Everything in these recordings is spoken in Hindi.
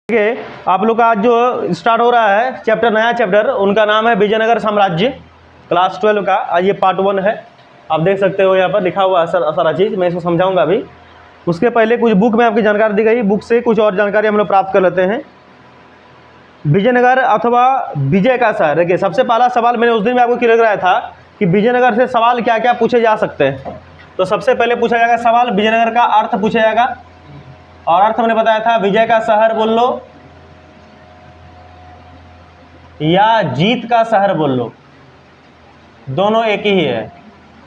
ठीक है, आप लोग का आज जो स्टार्ट हो रहा है चैप्टर, नया चैप्टर, उनका नाम है विजयनगर साम्राज्य, क्लास 12 का। आज ये पार्ट 1 है। आप देख सकते हो यहाँ पर लिखा हुआ है सारा चीज़, मैं इसको समझाऊंगा अभी। उसके पहले कुछ बुक में आपकी जानकारी दी गई, बुक से कुछ और जानकारी हम लोग प्राप्त कर लेते हैं। विजयनगर अथवा विजय का शहर। देखिए, सबसे पहला सवाल मैंने उस दिन में आपको क्लियर कराया था कि विजयनगर से सवाल क्या क्या पूछे जा सकते हैं। तो सबसे पहले पूछा जाएगा सवाल, विजयनगर का अर्थ पूछा जाएगा, और अर्थ मैंने बताया था विजय का शहर बोल लो या जीत का शहर बोल लो, दोनों एक ही है।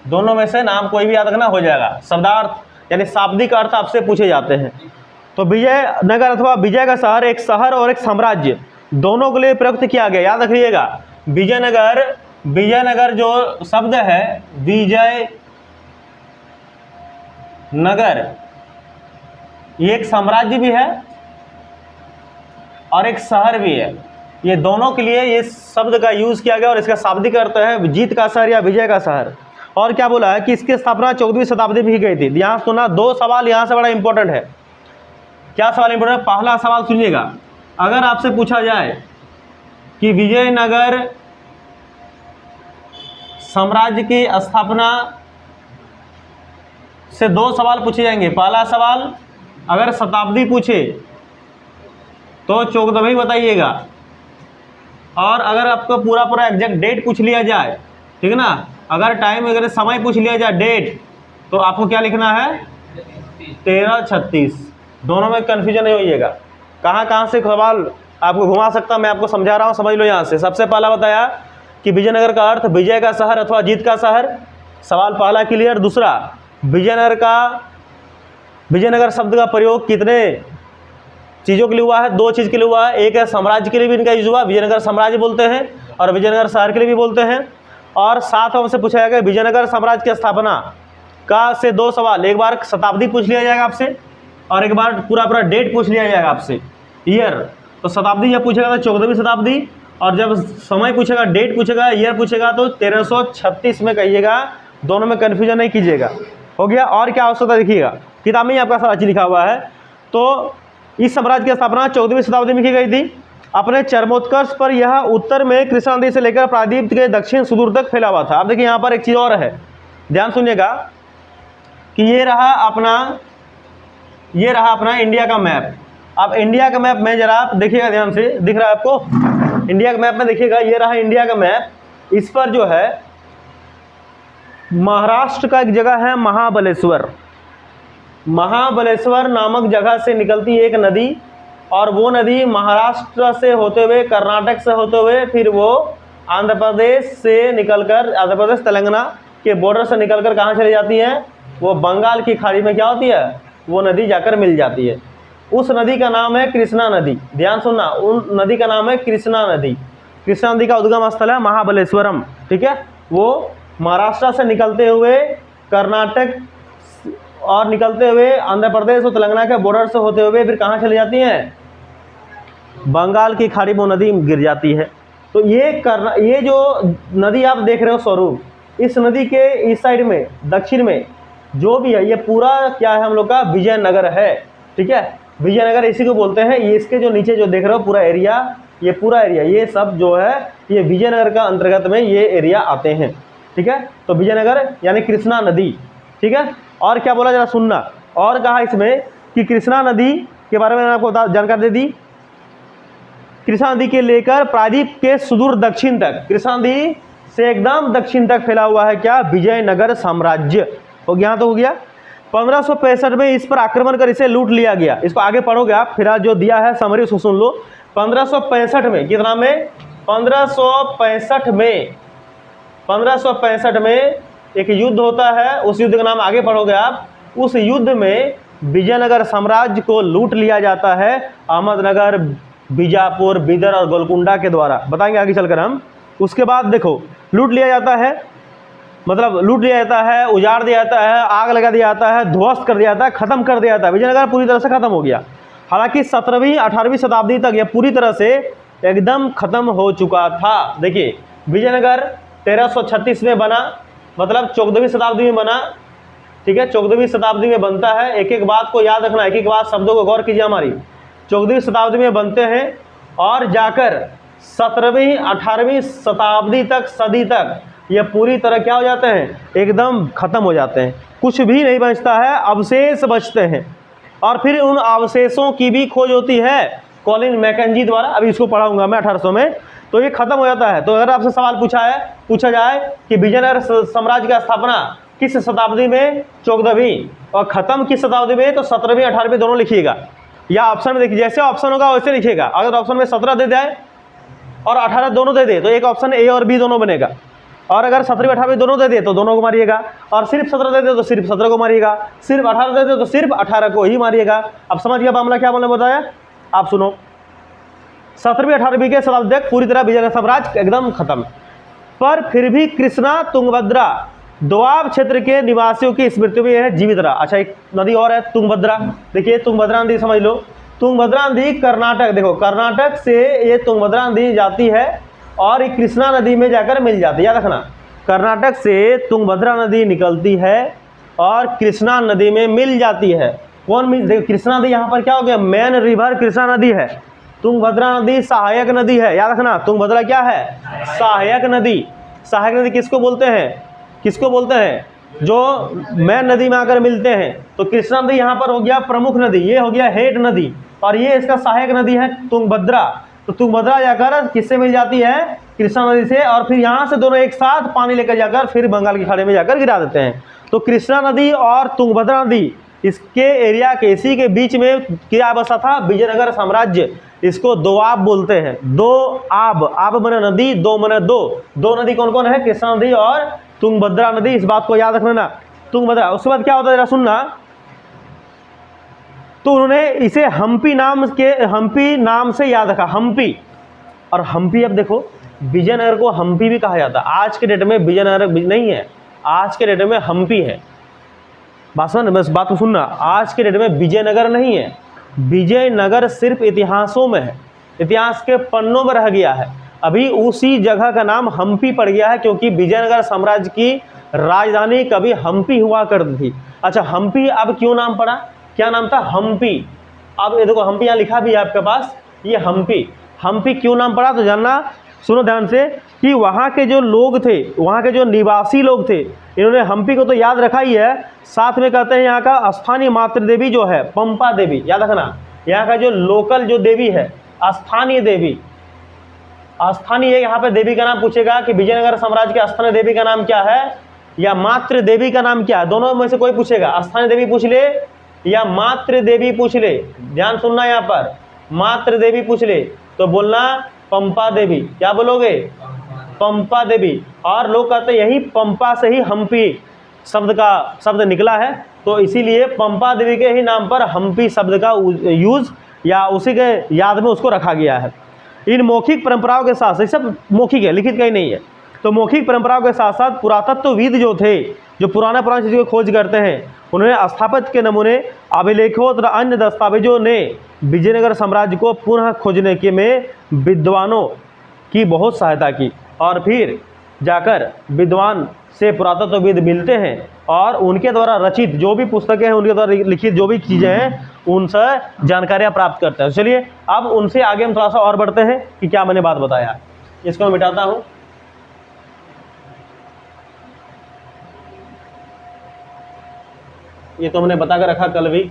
दोनों में से नाम कोई भी याद रखना हो जाएगा। शब्दार्थ यानी शाब्दिक अर्थ आपसे पूछे जाते हैं। तो विजयनगर अथवा विजय का शहर एक शहर और एक साम्राज्य दोनों के लिए प्रयुक्त किया गया। याद रखिएगा, विजयनगर जो शब्द है, विजय नगर, ये एक साम्राज्य भी है और एक शहर भी है। ये दोनों के लिए ये शब्द का यूज किया गया और इसका शाब्दिक अर्थ है जीत का शहर या विजय का शहर। और क्या बोला है कि इसकी स्थापना 14वीं शताब्दी में की गई थी। यहाँ सुना, दो सवाल यहाँ से बड़ा इंपॉर्टेंट है। क्या सवाल इंपॉर्टेंट है? पहला सवाल सुनिएगा, अगर आपसे पूछा जाए कि विजयनगर साम्राज्य की स्थापना से दो सवाल पूछे जाएंगे। पहला सवाल, अगर शताब्दी पूछे तो 14वीं बताइएगा, और अगर आपको पूरा एग्जैक्ट डेट पूछ लिया जाए, ठीक है ना, अगर टाइम अगर समय पूछ लिया जाए, डेट, तो आपको क्या लिखना है? 1336। दोनों में कन्फ्यूजन नहीं होइएगा। कहाँ से सवाल आपको घुमा सकता, मैं आपको समझा रहा हूँ, समझ लो। यहाँ से सबसे पहला बताया कि विजयनगर का अर्थ विजय का शहर अथवा जीत का शहर, सवाल पहला क्लियर। दूसरा, विजयनगर शब्द का प्रयोग कितने चीज़ों के लिए हुआ है? दो चीज़ के लिए हुआ है। एक है साम्राज्य के लिए भी इनका यूज हुआ, विजयनगर साम्राज्य बोलते हैं, और विजयनगर शहर के लिए भी बोलते हैं। और साथ हमसे पूछा जाएगा विजयनगर साम्राज्य की स्थापना का से दो सवाल, एक बार शताब्दी पूछ लिया जाएगा आपसे, और एक बार पूरा डेट पूछ लिया जाएगा आपसे, ईयर। तो शताब्दी जब पूछेगा तो 14वीं शताब्दी, और जब समय पूछेगा, डेट पूछेगा, ईयर पूछेगा तो 1336 में कहिएगा। दोनों में कन्फ्यूजन नहीं कीजिएगा। हो गया। और क्या आवश्यकता देखिएगा, किताब में ही आपका सारा चीज लिखा हुआ है। तो इस साम्राज्य की स्थापना 14वीं शताब्दी में की गई थी। अपने चरमोत्कर्ष पर यह उत्तर में कृष्णा नदी से लेकर प्रायद्वीप के दक्षिण सुदूर तक फैला हुआ था। अब देखिए, यहाँ पर एक चीज़ और है, ध्यान सुनिएगा कि ये रहा अपना इंडिया का मैप। अब इंडिया का मैप में जरा आप देखिएगा, ध्यान से, दिख रहा है आपको? इंडिया के मैप में देखिएगा, ये रहा इंडिया का मैप। इस पर जो है महाराष्ट्र का एक जगह है महाबलेश्वर नामक जगह से निकलती एक नदी, और वो नदी महाराष्ट्र से होते हुए, कर्नाटक से होते हुए, फिर वो आंध्र प्रदेश से निकलकर, आंध्र प्रदेश तेलंगाना के बॉर्डर से निकलकर कहाँ चली जाती है? वो बंगाल की खाड़ी में क्या होती है? वो नदी जाकर मिल जाती है। उस नदी का नाम है कृष्णा नदी। ध्यान सुनना, उन नदी का नाम है कृष्णा नदी। कृष्णा नदी का उद्गम स्थल है महाबलेश्वरम। ठीक है, वो महाराष्ट्र से निकलते हुए कर्नाटक और निकलते हुए आंध्र प्रदेश और तेलंगाना के बॉर्डर से होते हुए फिर कहाँ चली जाती हैं? बंगाल की खाड़ी में नदी गिर जाती है। तो ये जो नदी आप देख रहे हो स्वरूप, इस नदी के इस साइड में, दक्षिण में जो भी है, ये पूरा क्या है हम लोग का? विजयनगर है। ठीक है, विजयनगर इसी को बोलते हैं। ये इसके जो नीचे जो देख रहे हो पूरा एरिया, ये पूरा एरिया, ये सब जो है ये विजयनगर का अंतर्गत में ये एरिया आते हैं। ठीक है, तो विजयनगर यानी कृष्णा नदी। ठीक है, और क्या बोला जरा सुनना, और कहा इसमें कि कृष्णा नदी के बारे में मैंने आपको जानकारी दे दी। कृष्णा नदी के लेकर प्रायद्वीप के सुदूर दक्षिण तक, कृष्णा नदी से एकदम दक्षिण तक फैला हुआ है क्या? विजयनगर साम्राज्य। हो गया, तो हो गया। 1565 में इस पर आक्रमण कर इसे लूट लिया गया। इसको आगे पढ़ोगे आप, फिर जो दिया है समरी उसको सुन लो। 1565 में, कितना में? 1565 में एक युद्ध होता है। उस युद्ध का नाम आगे पढ़ोगे आप। उस युद्ध में विजयनगर साम्राज्य को लूट लिया जाता है अहमदनगर, बीजापुर, बिदर और गोलकुंडा के द्वारा। बताएंगे आगे चलकर हम। उसके बाद देखो, लूट लिया जाता है, मतलब लूट लिया जाता है, उजाड़ दिया जाता है, आग लगा दिया जाता है, ध्वस्त कर दिया जाता है, खत्म कर दिया जाता है। विजयनगर पूरी तरह से खत्म हो गया। हालांकि 17वीं 18वीं शताब्दी तक यह पूरी तरह से एकदम खत्म हो चुका था। देखिए, विजयनगर 1336 में बना, मतलब 14वीं शताब्दी में बना। ठीक है, 14वीं शताब्दी में बनता है। एक एक बात को याद रखना, एक एक बात, शब्दों को गौर कीजिए हमारी। 14वीं शताब्दी में बनते हैं और जाकर 17वीं 18वीं शताब्दी तक, सदी तक ये पूरी तरह क्या हो जाते हैं, एकदम ख़त्म हो जाते हैं, कुछ भी नहीं बचता है, अवशेष बचते हैं। और फिर उन अवशेषों की भी खोज होती है कॉलिन मैकेंजी द्वारा, अभी इसको पढ़ाऊंगा मैं 1800 में, तो ये खत्म हो जाता है। तो अगर आपसे सवाल पूछा जाए कि विजयनगर साम्राज्य की स्थापना किस शताब्दी में, 14वीं, और ख़त्म किस शताब्दी में, तो 17वीं 18वीं दोनों लिखिएगा, या ऑप्शन में देखिए, जैसे ऑप्शन होगा वैसे लिखिएगा। अगर ऑप्शन में 17 दे जाए और 18 दोनों दे दे तो एक ऑप्शन ए और बी दोनों बनेगा, और अगर 17वीं 18वीं दोनों दे दे तो दोनों को मारिएगा, और सिर्फ 17 दे दे तो सिर्फ 17 को मारिएगा, सिर्फ 18 दे दे तो सिर्फ 18 को ही मारिएगा। अब समझ गया मामला क्या बोलने बताया, आप सुनो। 17वीं 18वीं के शताब्दी तक पूरी तरह विजयनगर साम्राज्य एकदम खत्म, पर फिर भी कृष्णा तुंगभद्रा दोआब क्षेत्र के निवासियों की स्मृति में है जीवित रहा। अच्छा, एक नदी और है तुंगभद्रा, देखिए तुंगभद्रा नदी समझ लो। तुंगभद्रा नदी कर्नाटक, देखो कर्नाटक से ये तुंगभद्रा नदी जाती है और ये कृष्णा नदी में जाकर मिल जाती है, याद रखना। कर्नाटक से तुंगभद्रा नदी निकलती है और कृष्णा नदी में मिल जाती है। कौन मिल, देखो कृष्णा नदी यहाँ पर क्या हो गया, मेन रिवर कृष्णा नदी है, तुंगभद्रा नदी सहायक नदी है, याद रखना। तुंगभद्रा क्या है, सहायक नदी। सहायक नदी किसको बोलते हैं, किसको बोलते हैं, जो मेन नदी में आकर मिलते हैं। तो कृष्णा नदी यहाँ पर हो गया प्रमुख नदी, ये हो गया हेड नदी, और ये इसका सहायक नदी है तुंगभद्रा। तो तुंगभद्रा जाकर किससे मिल जाती है, कृष्णा नदी से, और फिर यहाँ से दोनों एक साथ पानी लेकर जाकर फिर बंगाल की खाड़ी में जाकर गिरा देते हैं। तो कृष्णा नदी और तुंगभद्रा नदी इसके एरिया के, इसी के बीच में क्या बसा था, विजयनगर साम्राज्य। इसको दोआब बोलते हैं, दो आब, आब मने नदी, दो मने दो नदी कौन कौन है, कृष्णा नदी और तुंगभद्रा नदी, इस बात को याद रखना ना, तुंगभद्रा। उसके बाद क्या होता है जरा सुनना, तो उन्होंने इसे हम्पी नाम से याद रखा, हम्पी। और हम्पी, अब देखो विजयनगर को हम्पी भी कहा जाता है, आज के डेट में विजयनगर नहीं है, आज के डेट में हम्पी है। बस बात को सुनना, आज के डेट में विजयनगर नहीं है, विजयनगर सिर्फ इतिहासों में है, इतिहास के पन्नों में रह गया है। अभी उसी जगह का नाम हम्पी पड़ गया है, क्योंकि विजयनगर साम्राज्य की राजधानी कभी हम्पी हुआ करती थी। अच्छा, हम्पी अब क्यों नाम पड़ा, क्या नाम था, हम्पी। अब ये देखो हम्पी यहाँ लिखा भी है आपके पास, ये हम्पी क्यों नाम पड़ा, तो जानना, सुनो ध्यान से, कि वहाँ के जो लोग थे, वहाँ के जो निवासी लोग थे, इन्होंने हम्पी को तो याद रखा ही है, साथ में कहते हैं यहाँ का स्थानीय मातृ देवी जो है पंपा देवी, याद रखना। यहाँ का जो लोकल जो देवी है, स्थानीय देवी, स्थानीय, यहाँ पे देवी का नाम पूछेगा कि विजयनगर साम्राज्य के स्थानीय देवी का नाम क्या है या मातृ देवी का नाम क्या है, दोनों में से कोई पूछेगा। स्थानीय देवी पूछ ले या मातृ देवी पूछ ले, ध्यान सुनना, यहाँ पर मातृ देवी पूछ ले तो बोलना पंपा देवी। क्या बोलोगे, पंपा देवी। और लोग कहते हैं यही पंपा से ही हम्पी शब्द निकला है, तो इसीलिए पंपा देवी के ही नाम पर हम्पी शब्द का यूज या उसी के याद में उसको रखा गया है। इन मौखिक परंपराओं के साथ, सब मौखिक है, लिखित कहीं नहीं है, तो मौखिक परंपराओं के साथ साथ पुरातत्वविद जो थे, जो पुरानी चीज़ों की खोज करते हैं, उन्होंने स्थापत्य के नमूने, अभिलेखों तथा अन्य दस्तावेजों ने विजयनगर साम्राज्य को पुनः खोजने के में विद्वानों की बहुत सहायता की। और फिर जाकर विद्वान से पुरातत्वविद मिलते हैं और उनके द्वारा रचित जो भी पुस्तकें हैं, उनके द्वारा लिखित जो भी चीज़ें हैं, उनसे जानकारियाँ प्राप्त करते हैं। चलिए अब उनसे आगे हम थोड़ा सा और बढ़ते हैं कि क्या मैंने बात बताया। इसको मैं मिटाता हूँ। ये तो हमने बता कर रखा कल भी।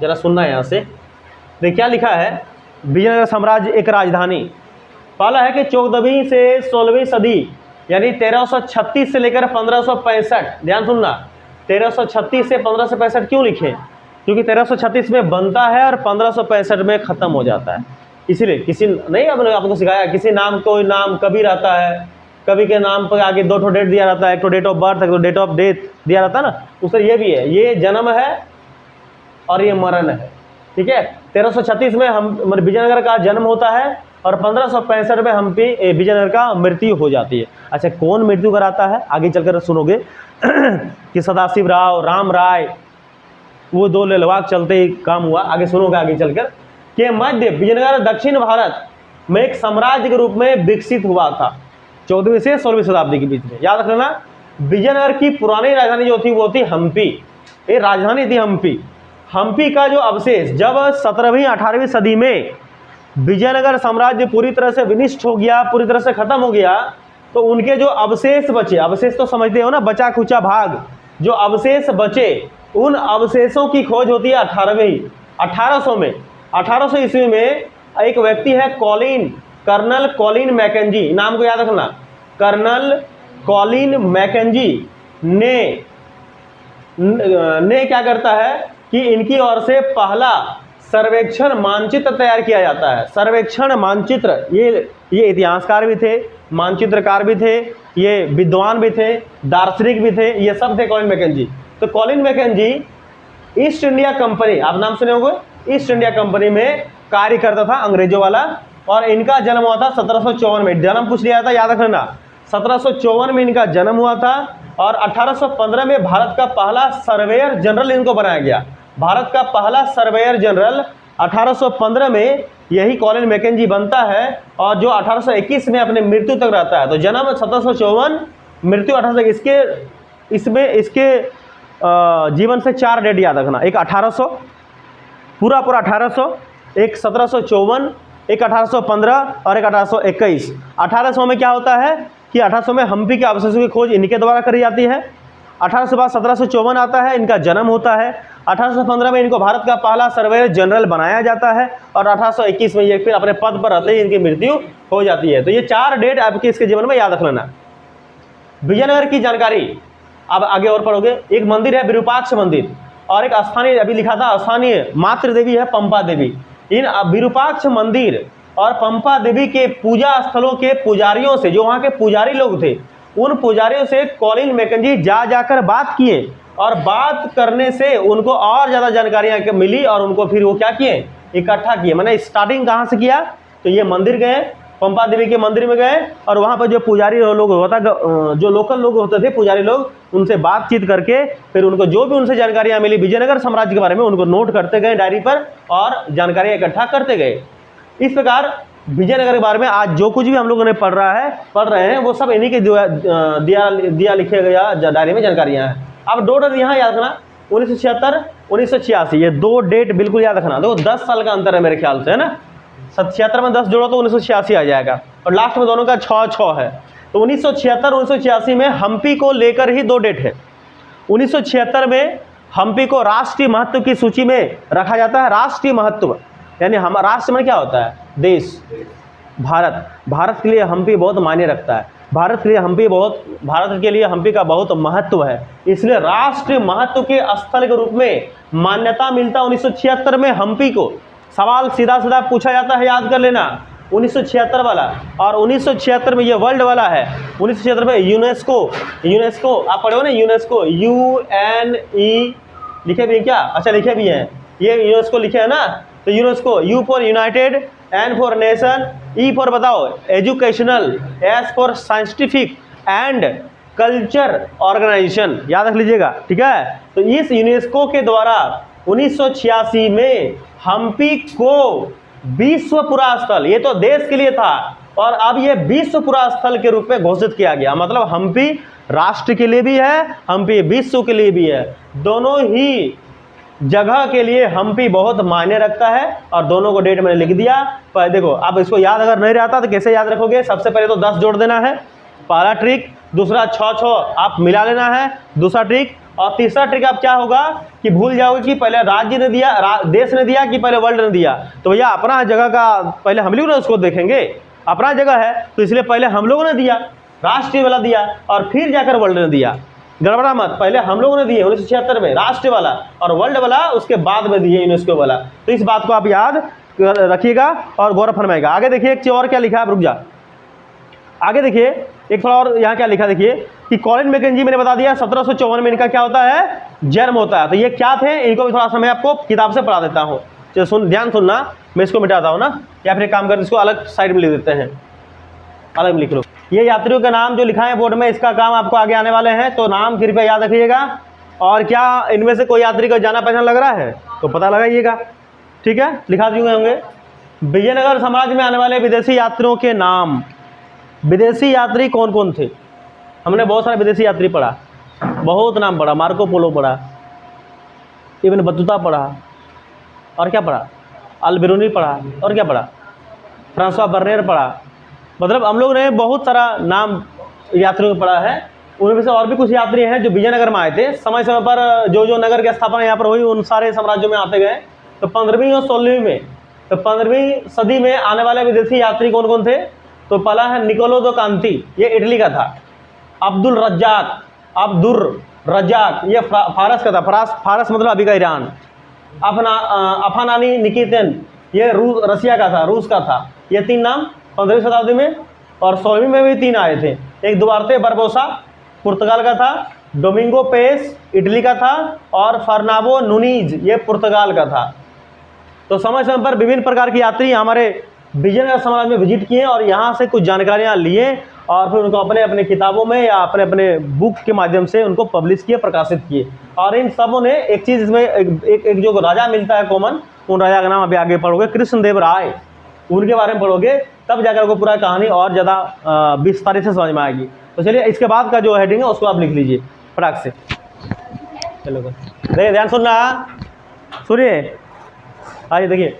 जरा सुनना है यहाँ से, देखिए क्या लिखा है, विजयनगर साम्राज्य एक राजधानी। पहला है कि 14वीं से 16वीं सदी यानी 1336 से लेकर 1565, ध्यान सुनना, 1336 से 1565 क्यों लिखे, क्योंकि 1336 में बनता है और 1565 में ख़त्म हो जाता है। इसीलिए किसी नहीं, आपको सिखाया, किसी नाम कोई नाम कभी रहता है, कभी के नाम पर आगे दो डेट दिया रहता है, एक तो डेट ऑफ बर्थ, एक तो डेट ऑफ डेथ दिया रहता है ना, उससे ये भी है, ये जन्म है और ये मरण है। ठीक है, 1336 में हम विजयनगर का जन्म होता है और 1565 में हम्पी विजयनगर का मृत्यु हो जाती है। अच्छा, कौन मृत्यु कराता है आगे चलकर सुनोगे कि सदाशिव राव, राम राय, वो दो लेलवाक चलते ही काम हुआ। आगे सुनोगे आगे चलकर कि मध्य विजयनगर दक्षिण भारत में एक साम्राज्य के रूप में विकसित हुआ था 14वीं से 16वीं शताब्दी के बीच में। याद रखना, विजयनगर की पुरानी राजधानी जो थी वो थी हम्पी, ये राजधानी थी हम्पी। हम्पी का जो अवशेष, जब 17वीं 18वीं सदी में विजयनगर साम्राज्य पूरी तरह से विनिष्ट हो गया, पूरी तरह से खत्म हो गया, तो उनके जो अवशेष बचे, अवशेष तो समझते हो ना, बचा खुचा भाग, जो अवशेष बचे, उन अवशेषों की खोज होती है 1800 में। 1800 ईस्वी में एक व्यक्ति है कर्नल कॉलिन मैकेंजी, नाम को याद रखना, कर्नल कॉलिन मैकेंजी ने क्या करता है कि इनकी ओर से पहला सर्वेक्षण मानचित्र तैयार किया जाता है। सर्वेक्षण मानचित्र, ये इतिहासकार भी थे, मानचित्रकार भी थे, ये विद्वान भी थे, दार्शनिक भी थे, ये सब थे कॉलिन मैकेंजी। तो Colin McKenzie east India company, आप नाम सुने होंगे, ईस्ट इंडिया कंपनी में कार्य करता था, अंग्रेजों वाला, और इनका जन्म हुआ था 1754 में। जन्म पूछ लिया था, याद रखना, 1754 में इनका जन्म हुआ था, और 1815 में भारत का पहला सर्वेयर जनरल इनको बनाया गया। भारत का पहला सर्वेयर जनरल 1815 में यही कॉलिन मैकेंजी बनता है, और जो 1821 में अपने मृत्यु तक रहता है। तो जन्म 1754, मृत्यु 1821, इसके जीवन से 4 डेट याद रखना, एक 1800, पूरा 1800, एक 1754, एक 1815 और एक 1821। 1800 में क्या होता है कि 1800 में हम्पी के अवशेषों की खोज इनके द्वारा करी जाती है। 1800 के बाद 1754 आता है, इनका जन्म होता है। 1815 में इनको भारत का पहला सर्वेयर जनरल बनाया जाता है, और 1821 में ये फिर अपने पद पर रहते ही इनकी मृत्यु हो जाती है। तो ये 4 डेट आपके इसके जीवन में याद रख लेना। विजयनगर की जानकारी अब आगे और पढ़ोगे। एक मंदिर है विरूपाक्ष मंदिर, और एक स्थानीय, अभी लिखा था स्थानीय मातृ देवी है पंपा देवी। इन विरूपाक्ष मंदिर और पंपा देवी के पूजा स्थलों के पुजारियों से, जो वहाँ के पुजारी लोग थे, उन पुजारियों से कॉलिन मैकेंजी जाकर बात किए, और बात करने से उनको और ज़्यादा जानकारियाँ मिली, और उनको फिर वो क्या किए, इकट्ठा किए। मैंने स्टार्टिंग कहाँ से किया, तो ये मंदिर गए, पंपा देवी के मंदिर में गए, और वहाँ पर जो पुजारी लोग होता, जो लोकल लोग होते थे पुजारी लोग, उनसे बातचीत करके फिर उनको जो भी उनसे जानकारियाँ मिली विजयनगर साम्राज्य के बारे में, उनको नोट करते गए डायरी पर, और जानकारियाँ इकट्ठा करते गए। इस प्रकार विजयनगर के बारे में आज जो कुछ भी हम लोगों ने पढ़ रहे हैं, वो सब इन्हीं के दिया लिखे गया डायरी में जानकारियाँ हैं। अब 2 डेट यहाँ याद रखना, 1976, 1986, ये 2 डेट बिल्कुल याद रखना। देखो 10 साल का अंतर है मेरे ख्याल से, है ना। 77 में 10 जोड़ो तो 1986 आ जाएगा, और लास्ट में दोनों का 6 है। तो 1976 1986 में हम्पी को लेकर ही 2 डेट है। 1976 में हम्पी को राष्ट्रीय महत्व की सूची में रखा जाता है। राष्ट्रीय महत्व यानी हम, राष्ट्र में क्या होता है, देश, भारत के लिए हम्पी बहुत मायने रखता है। भारत के लिए हम्पी का बहुत महत्व है, इसलिए राष्ट्रीय महत्व के स्थल के रूप में मान्यता मिलता 1976 में हम्पी को। सवाल सीधा पूछा जाता है, याद कर लेना, 1976 वाला। और 1976 में ये वर्ल्ड वाला है। 1976 में यूनेस्को आप पढ़े हो ना, यूनेस्को, UNE लिखे भी है क्या, अच्छा लिखे भी हैं, ये यूनेस्को लिखे है ना। तो UNESCO, U for united, N for nation, E for बताओ educational, S for scientific and culture organisation, याद रख लीजिएगा, ठीक है। तो इस यूनेस्को के द्वारा 1986 में हम्पी को विश्व पुरास्थल, ये तो देश के लिए था, और अब ये विश्व पुरास्थल के रूप में घोषित किया गया। मतलब हम्पी राष्ट्र के लिए भी है, हम्पी विश्व के लिए भी है, दोनों ही जगह के लिए हम्पी बहुत मायने रखता है। और दोनों को डेट मैंने लिख दिया। पर देखो अब इसको याद अगर नहीं रहता तो कैसे याद रखोगे, सबसे पहले तो 10 जोड़ देना है, पहला ट्रिक। दूसरा 6 आप मिला लेना है, दूसरा ट्रिक। और तीसरा ट्रिक आप क्या होगा कि भूल जाओगे कि पहले राज्य ने दिया, देश ने दिया कि पहले वर्ल्ड ने दिया। तो भैया अपना जगह का पहले हम लोग ना उसको देखेंगे, अपना जगह है तो इसलिए पहले हम लोगों ने दिया, राष्ट्रीय वाला दिया, और फिर जाकर वर्ल्ड ने दिया। गड़बड़ा मत, पहले हम लोगों ने दिए 1976 में राष्ट्रीय वाला, और वर्ल्ड वाला उसके बाद में दिए यूनेस्को वाला। तो इस बात को आप याद रखिएगा और गौरव फरमाएगा। आगे देखिए एक चीज और क्या लिखा है, रुक जा, आगे देखिए एक थोड़ा और यहाँ क्या लिखा, देखिए कि कॉलिन मैकेंजी मैंने बता दिया 1754 में इनका क्या होता है, जन्म होता है। तो ये क्या थे, इनको भी थोड़ा सा मैं आपको किताब से पढ़ा देता हूँ। चलो ध्यान सुनना, मैं इसको मिटाता हूँ ना, या फिर काम कर इसको अलग साइड में लिख देते हैं, अलग में लिख लो। ये यात्रियों का नाम जो लिखा है बोर्ड में, इसका काम आपको आगे आने वाले हैं, तो नाम कृपया याद रखिएगा। और क्या इनमें से कोई यात्री को जाना पहचान लग रहा है तो पता लगाइएगा, ठीक है, लिखा दिए होंगे। विजयनगर साम्राज्य में आने वाले विदेशी यात्रियों के नाम, विदेशी यात्री कौन कौन थे, हमने बहुत सारे विदेशी यात्री पढ़ा, बहुत नाम पढ़ा, मार्को पोलो पढ़ा, इब्न बतूता पढ़ा, और क्या पढ़ा, अल-बिरूनी पढ़ा, और क्या पढ़ा, फ्रांसवा बर्नियर पढ़ा। मतलब हम लोग ने बहुत सारा नाम यात्रियों को पढ़ा है। उनमें से और भी कुछ यात्री हैं जो विजयनगर में आए थे। समय समय पर जो नगर की स्थापना यहाँ पर हुई उन सारे साम्राज्यों में आते गए। तो 15वीं और 16वीं में, तो 15वीं सदी में आने वाले विदेशी यात्री कौन कौन थे? तो पहला है निकोलो दो कांति, ये इटली का था। अब्दुल रज्जाक ये फारस का था, फारस मतलब अभी का ईरान। अफानानी निकेतन ये रसिया का था, रूस का था। ये 3 नाम 15वीं शताब्दी में, और 16वीं में भी 3 आए थे। एक दुआर्ते बरबोसा पुर्तगाल का था, डोमिंगो पेस इटली का था, और फर्नाबो नुनीज ये पुर्तगाल का था। तो समय समय पर विभिन्न प्रकार के यात्री हमारे विजयनगर साम्राज्य में विजिट किए और यहाँ से कुछ जानकारियाँ लिए और फिर उनको अपने अपने किताबों में या अपने अपने बुक के माध्यम से उनको पब्लिश किए, प्रकाशित किए। और इन सबों ने एक चीज़ इसमें एक जो राजा मिलता है कॉमन, उन राजा का नाम अभी आगे पढ़ोगे, कृष्णदेव राय, उनके बारे में पढ़ोगे तब जाकर को पूरा कहानी और ज़्यादा विस्तारित से समझ में आएगी। तो चलिए इसके बाद का जो हेडिंग है उसको आप लिख लीजिए फटाक से। चलो देखिए, ध्यान सुनना, सुनिए। आइए देखिए,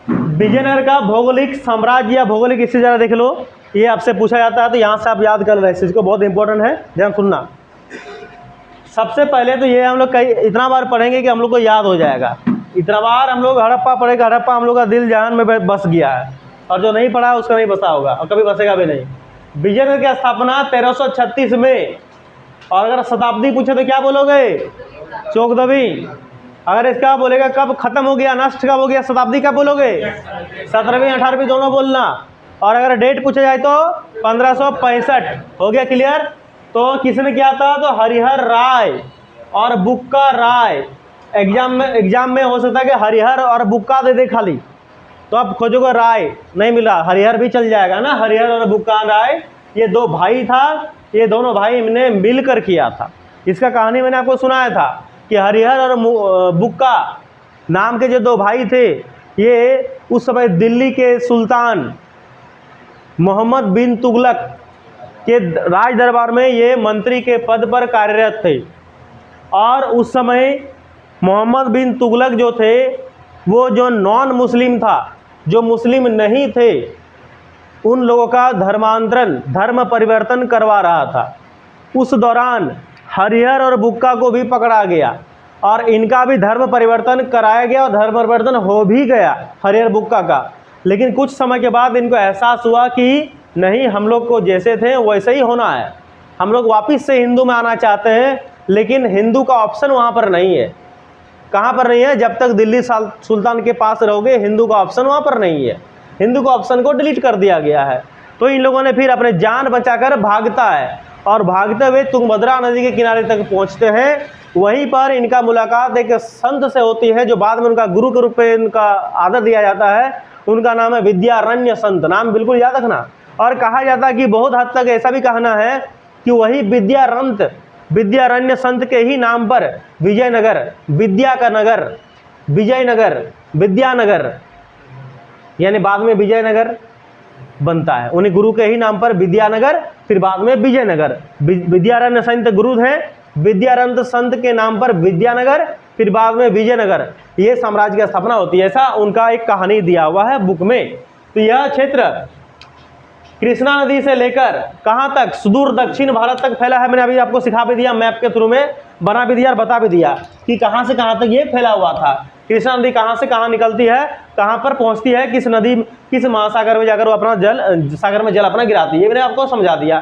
विजयनगर का भौगोलिक साम्राज्य या भौगोलिक स्थिति जरा देख लो। ये आपसे पूछा जाता है तो यहाँ से आप याद कर रहे हैं, इस चीज़ को, बहुत इंपॉर्टेंट है, ध्यान सुनना। सबसे पहले तो ये हम लोग इतना बार पढ़ेंगे कि हम लोग को याद हो जाएगा। इतना बार हम लोग हड़प्पा पढ़ेंगे, हड़प्पा हम लोग का दिल जान में बस गया है, और जो नहीं पढ़ा उसका नहीं बसा होगा और कभी बसेगा भी नहीं। विजयनगर की स्थापना 1336 में, और अगर शताब्दी पूछे तो क्या बोलोगे? चौदहवीं। अगर इसका बोलेगा कब खत्म हो गया, नष्ट कब हो गया, शताब्दी कब बोलोगे? 17वीं 18वीं दोनों बोलना। और अगर डेट पूछा जाए तो 1565। हो गया क्लियर? तो किसने किया था? तो हरिहर राय और बुक्का राय। एग्जाम में हो सकता है कि हरिहर और बुक्का दे दे खाली, तो आप खोजोगे राय, नहीं मिला, हरिहर भी चल जाएगा ना। हरिहर और बुक्का राय ये 2 भाई था, ये दोनों भाई ने मिलकर किया था। इसका कहानी मैंने आपको सुनाया था कि हरिहर और बुक्का नाम के जो 2 भाई थे, ये उस समय दिल्ली के सुल्तान मोहम्मद बिन तुगलक के राज दरबार में ये मंत्री के पद पर कार्यरत थे। और उस समय मोहम्मद बिन तुगलक जो थे वो जो नॉन मुस्लिम था, जो मुस्लिम नहीं थे, उन लोगों का धर्म परिवर्तन करवा रहा था। उस दौरान हरिहर और बुक्का को भी पकड़ा गया और इनका भी धर्म परिवर्तन कराया गया और धर्म परिवर्तन हो भी गया हरिहर बुक्का का। लेकिन कुछ समय के बाद इनको एहसास हुआ कि नहीं, हम लोग को जैसे थे वैसे ही होना है, हम लोग वापस से हिंदू में आना चाहते हैं, लेकिन हिंदू का ऑप्शन वहाँ पर नहीं है। कहाँ पर नहीं है? जब तक दिल्ली सुल्तान के पास रहोगे हिंदू का ऑप्शन वहाँ पर नहीं है, हिंदू का ऑप्शन को डिलीट कर दिया गया है। तो इन लोगों ने फिर अपने जान बचाकर भागता है और भागते हुए तुंगभद्रा नदी के किनारे तक पहुँचते हैं। वहीं पर इनका मुलाकात एक संत से होती है जो बाद में उनका गुरु के रूप में इनका आदर दिया जाता है। उनका नाम है विद्यारण्य संत, नाम बिल्कुल याद रखना। और कहा जाता है कि बहुत हद तक ऐसा भी कहना है कि वही विद्यारण्य संत के ही नाम पर विजयनगर, विद्या का नगर, विद्यानगर, यानी बाद में विजयनगर बनता है। उन्हीं गुरु के ही नाम पर विद्यानगर, फिर बाद में विजयनगर। विद्यारण्य संत गुरु हैं, विद्यारण्य संत के नाम पर विद्यानगर, फिर बाद में विजयनगर, ये साम्राज्य की स्थापना होती है। ऐसा उनका एक कहानी दिया हुआ है बुक में। तो यह क्षेत्र कृष्णा नदी से लेकर कहाँ तक? सुदूर दक्षिण भारत तक फैला है। मैंने अभी आपको सिखा भी दिया, मैप के थ्रू में बना भी दिया और बता भी दिया कि कहाँ से कहाँ तक ये फैला हुआ था। कृष्णा नदी कहाँ से कहाँ निकलती है, कहाँ पर पहुँचती है, किस नदी, किस महासागर में जाकर वो अपना सागर में जल अपना गिराती है, ये मैंने आपको समझा दिया।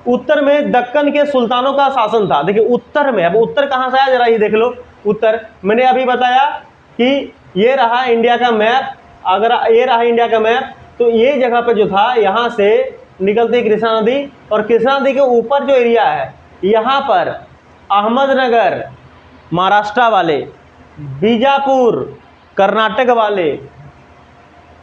उत्तर में दक्कन के सुल्तानों का शासन था। देखिए उत्तर में, अब उत्तर कहाँ से आया जरा ये देख लो। उत्तर मैंने अभी बताया कि ये रहा इंडिया का मैप। अगर ये रहा इंडिया का मैप, तो ये जगह पे जो था यहाँ से निकलती कृष्णा नदी, और कृष्णा नदी के ऊपर जो एरिया है यहाँ पर अहमदनगर महाराष्ट्र वाले, बीजापुर कर्नाटक वाले,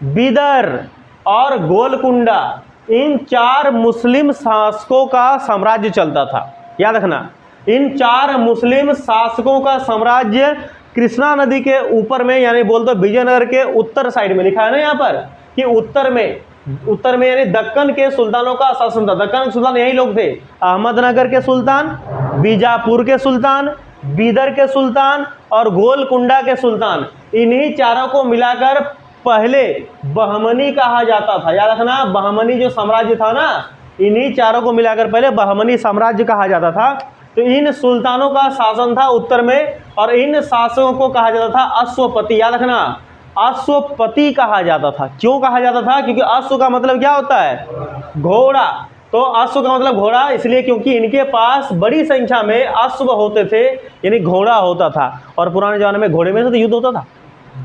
बीदर और गोलकुंडा, इन 4 मुस्लिम शासकों का साम्राज्य चलता था। याद रखना, इन 4 मुस्लिम शासकों का साम्राज्य कृष्णा नदी के ऊपर में, यानी बोल दो विजयनगर के उत्तर साइड में, लिखा है ना यहाँ पर कि उत्तर में उत्तर में यानी दक्कन के सुल्तानों का शासन था। दक्कन के सुल्तान यही लोग थे, अहमदनगर के सुल्तान, बीजापुर के सुल्तान, बीदर के सुल्तान और गोलकुंडा के सुल्तान। इन्हीं चारों को मिलाकर पहले बहमनी कहा जाता था। याद रखना, बहमनी जो साम्राज्य था ना, इन्हीं चारों को मिलाकर पहले बहमनी साम्राज्य कहा जाता था। तो इन सुल्तानों का शासन था उत्तर में, और इन शासकों को कहा जाता था अश्वपति। याद रखना, अश्वपति कहा जाता था। क्यों कहा जाता था? क्योंकि अश्व का मतलब क्या होता है? घोड़ा। तो अश्व का मतलब घोड़ा इसलिए क्योंकि इनके पास बड़ी संख्या में अश्व होते थे, यानी घोड़ा होता था। और पुराने जमाने में घोड़े में से तो युद्ध होता था,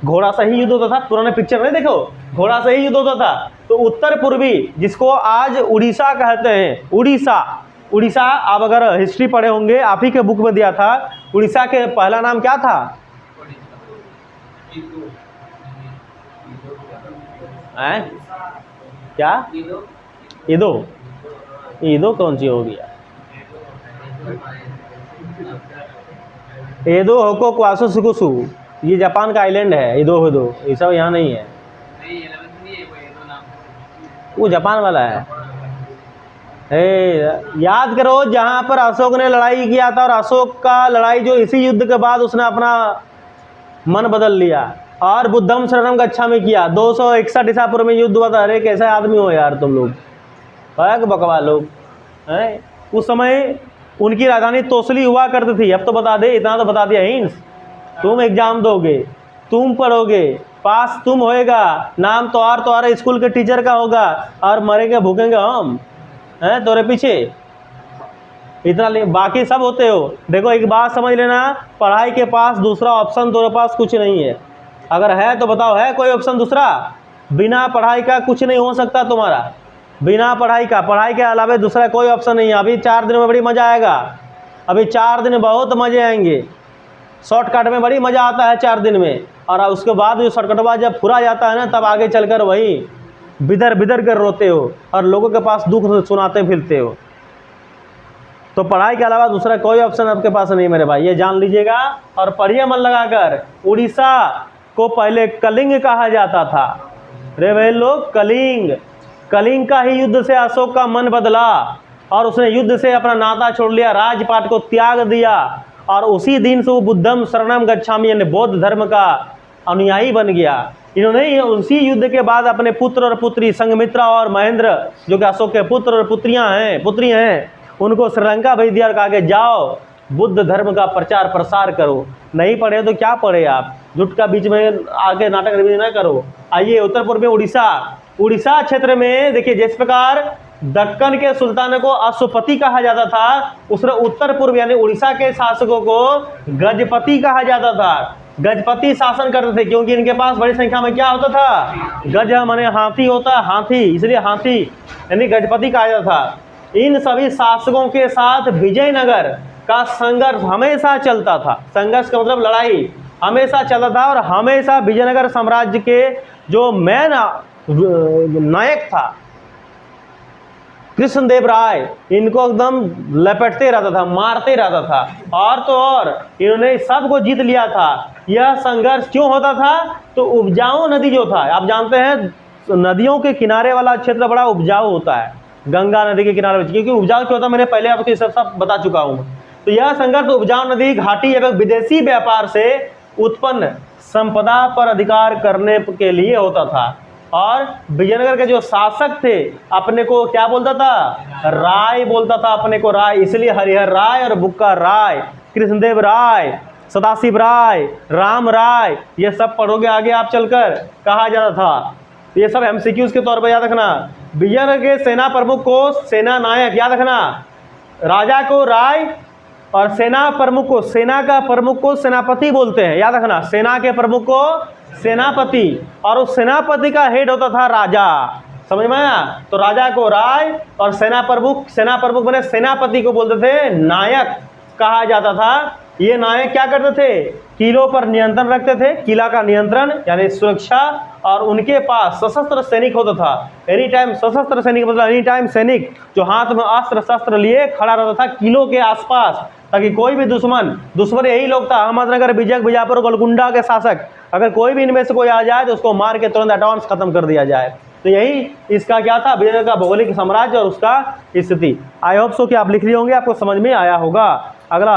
घोड़ा से ही युद्ध होता था। पुराने पिक्चर में देखो, घोड़ा से ही युद्ध होता था। तो उत्तर पूर्वी, जिसको आज उड़ीसा कहते हैं, उड़ीसा आप अगर हिस्ट्री पढ़े होंगे, आप ही के बुक में दिया था, उड़ीसा के पहला नाम क्या था? क्या? ईदो कौन सी हो गया? एदो होको क्वासो सुकुसु, ये जापान का आइलैंड है। ईदो ये सब यहाँ नहीं है, वो जापान वाला है। याद करो, जहाँ पर अशोक ने लड़ाई किया था, और अशोक का लड़ाई जो इसी युद्ध के बाद उसने अपना मन बदल लिया और बुद्धम शरणम गच्छामि किया। 261 ईसा पूर्व में युद्ध हुआ था। अरे कैसे आदमी हो यार तुम लोग, बकवा लोग हैं। उस समय उनकी राजधानी तोसली हुआ करती थी। अब तो बता दे, इतना तो बता दिया हिंस, तुम एग्जाम दोगे, तुम पढ़ोगे, पास तुम होएगा, नाम तुम्हारे स्कूल के टीचर का होगा, और मरेंगे भूखेंगे हम हैं तोरे पीछे। इतना बाकी सब होते हो। देखो एक बात समझ लेना, पढ़ाई के पास दूसरा ऑप्शन तुम्हारे पास कुछ नहीं है। अगर है तो बताओ, है कोई ऑप्शन दूसरा? बिना पढ़ाई का कुछ नहीं हो सकता तुम्हारा, बिना पढ़ाई का। पढ़ाई के अलावा दूसरा कोई ऑप्शन नहीं है। अभी 4 दिन में बड़ी मज़ा आएगा, अभी 4 दिन बहुत मज़े आएंगे। शॉर्टकट में बड़ी मज़ा आता है 4 दिन में, और उसके बाद जो शॉर्टकटवा जब फुरा जाता है ना, तब आगे चलकर वही बिदर बिदर कर रोते हो और लोगों के पास दुख सुनाते फिरते हो। तो पढ़ाई के अलावा दूसरा कोई ऑप्शन आपके पास नहीं मेरे भाई, ये जान लीजिएगा और पढ़िए मन लगाकर। उड़ीसा को पहले कलिंग कहा जाता था। रे भाई लोग, कलिंग का ही युद्ध से अशोक का मन बदला और उसने युद्ध से अपना नाता छोड़ लिया, राजपाट को त्याग दिया, और उसी दिन से वो बुद्धम शरणम गच्छामि यानी बौद्ध धर्म का अनुयायी बन गया। इन्होंने उसी युद्ध के बाद अपने पुत्र और पुत्री संघमित्रा और महेंद्र, जो कि अशोक के पुत्र और पुत्री हैं, उनको श्रीलंका भेज दिया और कहा कि जाओ बुद्ध धर्म का प्रचार प्रसार करो। नहीं पढ़े तो क्या पढ़े आप, जुट का बीच में आगे नाटक रिवीज ना करो। आइए उत्तर पूर्व में उड़ीसा क्षेत्र में देखिए, जिस प्रकार दक्कन के सुल्तान को अश्वपति कहा जाता था, उसने उत्तर पूर्व यानी उड़ीसा के शासकों को गजपति कहा जाता था। गजपति शासन करते थे क्योंकि इनके पास बड़ी संख्या में क्या होता था? गज माने हाथी होता है, हाथी, इसलिए हाथी यानी गजपति कहा जाता था। इन सभी शासकों के साथ विजयनगर का संघर्ष हमेशा चलता था। संघर्ष का मतलब लड़ाई हमेशा चलता था, और हमेशा विजयनगर साम्राज्य के जो मेन नायक था कृष्णदेव राय, इनको एकदम लपेटते रहता था, मारते रहता था, और तो और इन्होंने सबको जीत लिया था। यह संघर्ष क्यों होता था? तो उपजाऊ नदी जो था, आप जानते हैं नदियों के किनारे वाला क्षेत्र बड़ा उपजाऊ होता है, गंगा नदी के किनारे, क्योंकि उपजाऊ क्यों होता है मैंने पहले आपको सब बता चुका हूँ। तो यह संघर्ष उपजाऊ नदी घाटी एवं विदेशी व्यापार से उत्पन्न संपदा पर अधिकार करने के लिए होता था। और विजयनगर के जो शासक थे अपने को क्या बोलता था? राय बोलता था अपने को, राय। इसलिए हरिहर राय और बुक्का राय, कृष्णदेव राय, सदाशिव राय, राम राय, ये सब पढ़ोगे आगे आप चलकर कहा जाता था। ये सब एमसीक्यूज के तौर पर याद रखना। विजयनगर के सेना प्रमुख को सेना नायक, याद रखना, राजा को राय और सेना प्रमुख को, सेना का प्रमुख को सेनापति बोलते हैं, याद रखना। सेना के प्रमुख को सेनापति, और उस सेनापति का हेड होता था राजा। समझ में आया? तो राजा को राय और सेना प्रमुख बने सेनापति को बोलते थे नायक कहा जाता था। ये नायक क्या करते थे? किलों पर नियंत्रण रखते थे, किला का नियंत्रण यानी सुरक्षा, और उनके पास सशस्त्र सैनिक होता था। एनी टाइम सशस्त्र सैनिक मतलब एनी टाइम सैनिक जो हाथ में अस्त्र शस्त्र लिए खड़ा रहता था किलों के आसपास, ताकि कोई भी दुश्मन यही लोग था, अहमदनगर, बीजापुर, गोलकुंडा के शासक, अगर कोई भी इनमें से कोई आ जाए तो उसको मार के तुरंत एडवांस खत्म कर दिया जाए। तो यही इसका क्या था, विजयनगर का भौगोलिक साम्राज्य और उसका स्थिति। आई होप सो कि आप लिख लिए होंगे, आपको समझ में आया होगा। अगला